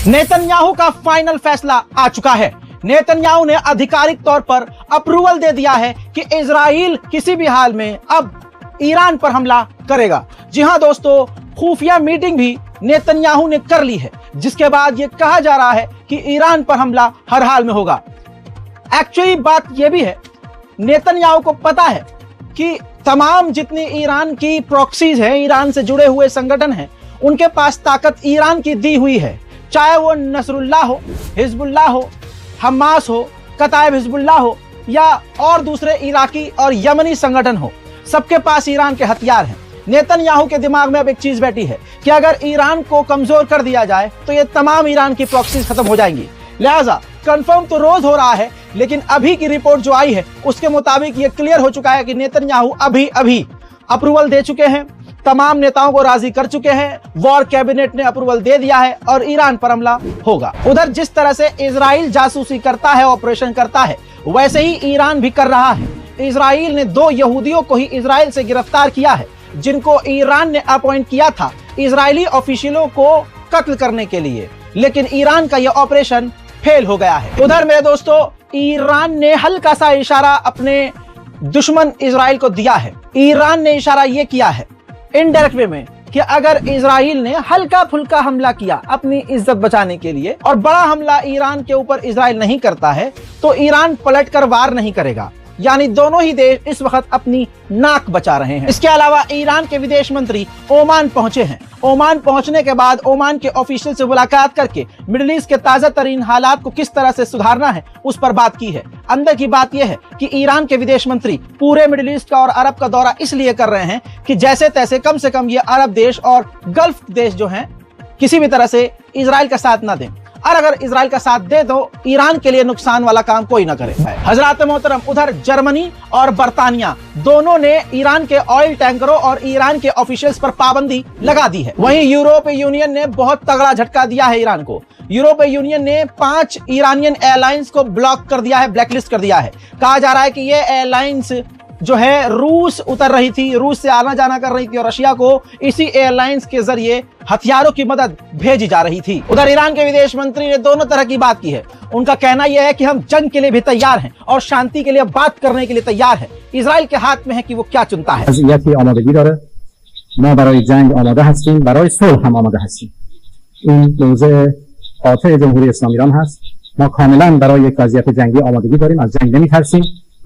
Netanyahu का final फैसला आ चुका है। नेतन्याहू ने आधिकारिक तौर पर अप्रूवल दे दिया है कि इजराइल किसी भी हाल में अब ईरान पर हमला करेगा। जी हां दोस्तों, खुफिया मीटिंग भी नेतन्याहू ने कर ली है, जिसके बाद यह कहा जा रहा है कि ईरान पर हमला हर हाल में होगा। एक्चुअली बात यह भी है, नेतन्याहू को पता है कि तमाम जितनी ईरान की प्रॉक्सीज हैं, ईरान से जुड़े हुए संगठन हैं, उनके पास ताकत ईरान की दी हुई है। चाहे वो नसरुल्लाह हो, हिजबुल्लाह हो, हमास हो, कताइब हिजबुल्लाह हो या और दूसरे इराकी और यमनी संगठन हो, सबके पास ईरान के हथियार हैं। नेतन्याहू के दिमाग में अब एक चीज बैठी है कि अगर ईरान को कमजोर कर दिया जाए तो ये तमाम ईरान की प्रॉक्सीज खत्म हो जाएंगी। लिहाजा कंफर्म तो रोज हो रहा है, लेकिन अभी की रिपोर्ट जो आई है उसके मुताबिक ये क्लियर हो चुका है कि नेतन्याहू अभी अप्रूवल दे चुके हैं, तमाम नेताओं को राजी कर चुके हैं, वॉर कैबिनेट ने अप्रूवल दे दिया है और ईरान पर हमला होगा। उधर जिस तरह से इजराइल जासूसी करता है, ऑपरेशन करता है, वैसे ही ईरान भी कर रहा है। इजराइल ने 2 यहूदियों को ही इजराइल से गिरफ्तार किया है, जिनको ईरान ने अपॉइंट किया था इजरायली ऑफिशियलों को कत्ल करने के लिए, लेकिन ईरान का यह ऑपरेशन फेल हो गया है। उधर मेरे दोस्तों, ईरान ने हल्का सा इशारा अपने दुश्मन इजराइल को दिया है। ईरान ने इशारा यह किया है इनडायरेक्ट वे में कि अगर इजराइल ने हल्का फुल्का हमला किया अपनी इज्जत बचाने के लिए और बड़ा हमला ईरान के ऊपर इजराइल नहीं करता है तो ईरान पलटकर वार नहीं करेगा। यानी दोनों ही देश इस वक्त अपनी नाक बचा रहे हैं। इसके अलावा ईरान के विदेश मंत्री ओमान पहुंचे हैं। ओमान पहुंचने के बाद ओमान के ऑफिशियल से मुलाकात करके मिडिल ईस्ट के ताजा तरीन हालात को किस तरह से सुधारना है उस पर बात की है। अंदर की बात यह है कि ईरान के विदेश मंत्री पूरे मिडिल ईस्ट का और अरब का दौरा इसलिए कर रहे हैं कि जैसे तैसे कम से कम ये अरब देश और गल्फ देश जो हैं किसी भी तरह से इजराइल का साथ ना दें, और अगर इजराइल का साथ दे तो ईरान के लिए नुकसान वाला काम कोई ना करे। हजरात मोहतरम, उधर जर्मनी और बर्तानिया दोनों ने ईरान के ऑयल टैंकरों और ईरान के ऑफिशियल्स पर पाबंदी लगा दी है। वहीं यूरोपीय यूनियन ने बहुत तगड़ा झटका दिया है ईरान को। यूरोपीय यूनियन ने 5 ईरानियन एयरलाइंस को ब्लॉक कर दिया है, ब्लैकलिस्ट कर दिया है। कहा जा रहा है कि ये एयरलाइंस जो है रूस उतर रही थी, रूस से आना जाना कर रही थी और रशिया को इसी एयरलाइंस के जरिए हथियारों की मदद भेजी जा रही थी। उधर ईरान के विदेश मंत्री ने दोनों तरह की बात की है। उनका कहना यह है कि हम जंग के लिए भी तैयार हैं और शांति के लिए बात करने के लिए तैयार हैं। इजराइल के हाथ में है कि वो क्या चुनता है।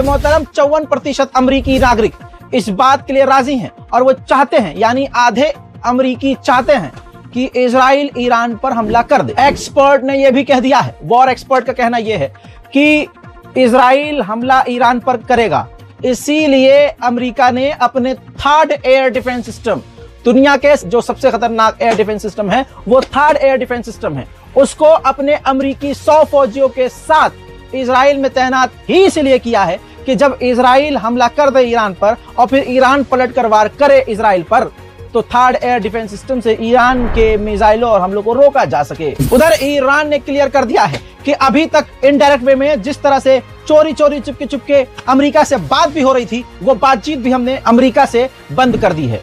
मोहतरम 54% अमरीकी नागरिक इस बात के लिए राजी हैं और वो चाहते हैं, यानी आधे अमरीकी चाहते हैं कि इजराइल ईरान पर हमला कर दे। एक्सपर्ट ने यह भी कह दिया है, वॉर एक्सपर्ट का कहना यह है कि इजराइल हमला ईरान पर करेगा, इसीलिए अमेरिका ने अपने 3rd एयर डिफेंस सिस्टम, दुनिया के जो सबसे खतरनाक एयर डिफेंस सिस्टम है वो 3rd एयर डिफेंस सिस्टम है, उसको अपने अमेरिकी 100 फौजियों के साथ इजराइल में तैनात ही इसलिए किया है कि जब इजराइल हमला कर दे ईरान पर और फिर ईरान पलट कर वार करे इजराइल पर तो 3rd एयर डिफेंस सिस्टम से ईरान के मिसाइलों और हमलों को रोका जा सके। उधर ईरान ने क्लियर कर दिया है कि अभी तक इनडायरेक्ट वे में जिस तरह से चोरी चुपके चुपके अमेरिका से बात भी हो रही थी, वो बातचीत भी हमने अमेरिका से बंद कर दी है।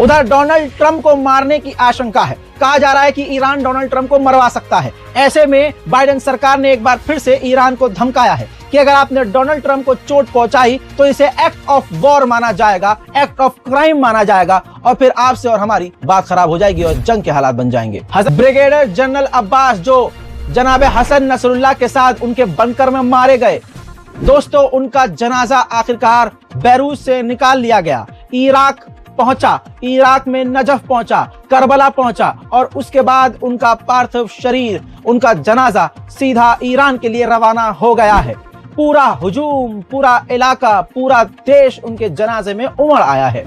उधर डोनाल्ड ट्रंप को मारने की आशंका है। कहा जा रहा है कि ईरान डोनाल्ड ट्रंप को मरवा सकता है। ऐसे में बाइडेन सरकार ने एक बार फिर से ईरान को धमकाया है कि अगर आपने डोनाल्ड ट्रंप को चोट पहुंचाई तो इसे एक्ट ऑफ वॉर माना जाएगा, एक्ट ऑफ क्राइम माना जाएगा और फिर आपसे और हमारी बात खराब हो जाएगी और जंग के हालात बन जाएंगे। ब्रिगेडियर जनरल अब्बास जो जनाब हसन नसरुल्लाह के साथ उनके बंकर में मारे गए, दोस्तों उनका जनाजा आखिरकार बैरूत से निकाल लिया गया, इराक पहुंचा, इराक में नजफ पहुंचा, करबला पहुंचा और उसके बाद उनका पार्थिव शरीर, उनका जनाजा सीधा ईरान के लिए रवाना हो गया है। पूरा हुजूम, पूरा इलाका, पूरा देश उनके जनाजे में उमड़ आया है।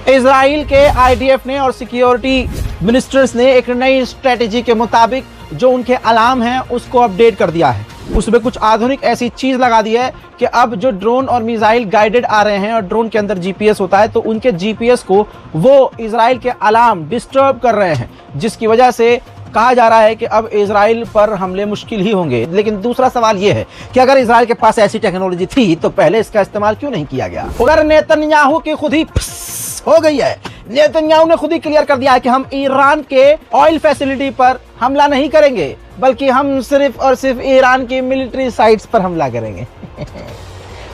इजराइल के आईडीएफ ने और सिक्योरिटी मिनिस्टर्स ने एक नई स्ट्रेटेजी के मुताबिक जो उनके अलार्म हैं उसको अपडेट कर दिया है। उसमें कुछ आधुनिक ऐसी चीज लगा दी है कि अब जो ड्रोन और मिसाइल गाइडेड आ रहे हैं और ड्रोन के अंदर जीपीएस होता है, तो उनके जीपीएस को वो इजराइल के अलार्म डिस्टर्ब कर रहे हैं, जिसकी वजह से कहा जा रहा है कि अब इजराइल पर हमले मुश्किल ही होंगे। लेकिन दूसरा सवाल यह है कि अगर इजराइल के पास ऐसी टेक्नोलॉजी थी तो पहले इसका इस्तेमाल क्यों नहीं किया गया। उधर नेतन्याहू की खुद ही हो गई है। नेतन्याहू ने खुद ही क्लियर कर दिया है कि हम ईरान के ऑयल फैसिलिटी पर हमला नहीं करेंगे, बल्कि हम सिर्फ और सिर्फ ईरान की मिलिट्री साइट्स पर हमला करेंगे।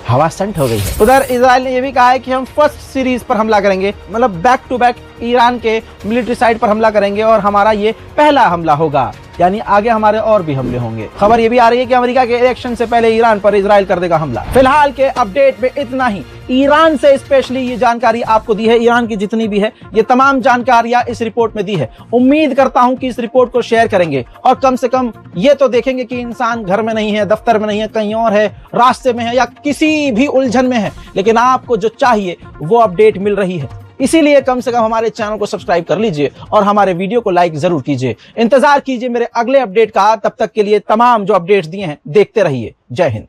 हवा स्टंट हो गई है। उधर इजराइल ने यह भी कहा है कि हम फर्स्ट सीरीज पर हमला करेंगे, मतलब बैक टू बैक ईरान के मिलिट्री साइट पर हमला करेंगे और हमारा ये पहला हमला होगा, यानी आगे हमारे और भी हमले होंगे। खबर ये भी आ रही है कि अमेरिका के इलेक्शन से पहले ईरान पर इजराइल कर देगा हमला। फिलहाल के अपडेट में इतना ही। ईरान से स्पेशली ये जानकारी आपको दी है, ईरान की जितनी भी है ये तमाम जानकारियां इस रिपोर्ट में दी है। उम्मीद करता हूं कि इस रिपोर्ट को शेयर करेंगे और कम से कम ये तो देखेंगे कि इंसान घर में नहीं है, दफ्तर में नहीं है, कहीं और है, रास्ते में है या किसी भी उलझन में है, लेकिन आपको जो चाहिए वो अपडेट मिल रही है। इसीलिए कम से कम हमारे चैनल को सब्सक्राइब कर लीजिए और हमारे वीडियो को लाइक जरूर कीजिए। इंतजार कीजिए मेरे अगले अपडेट का। तब तक के लिए तमाम जो अपडेट्स दिए हैं देखते रहिए। जय हिंद।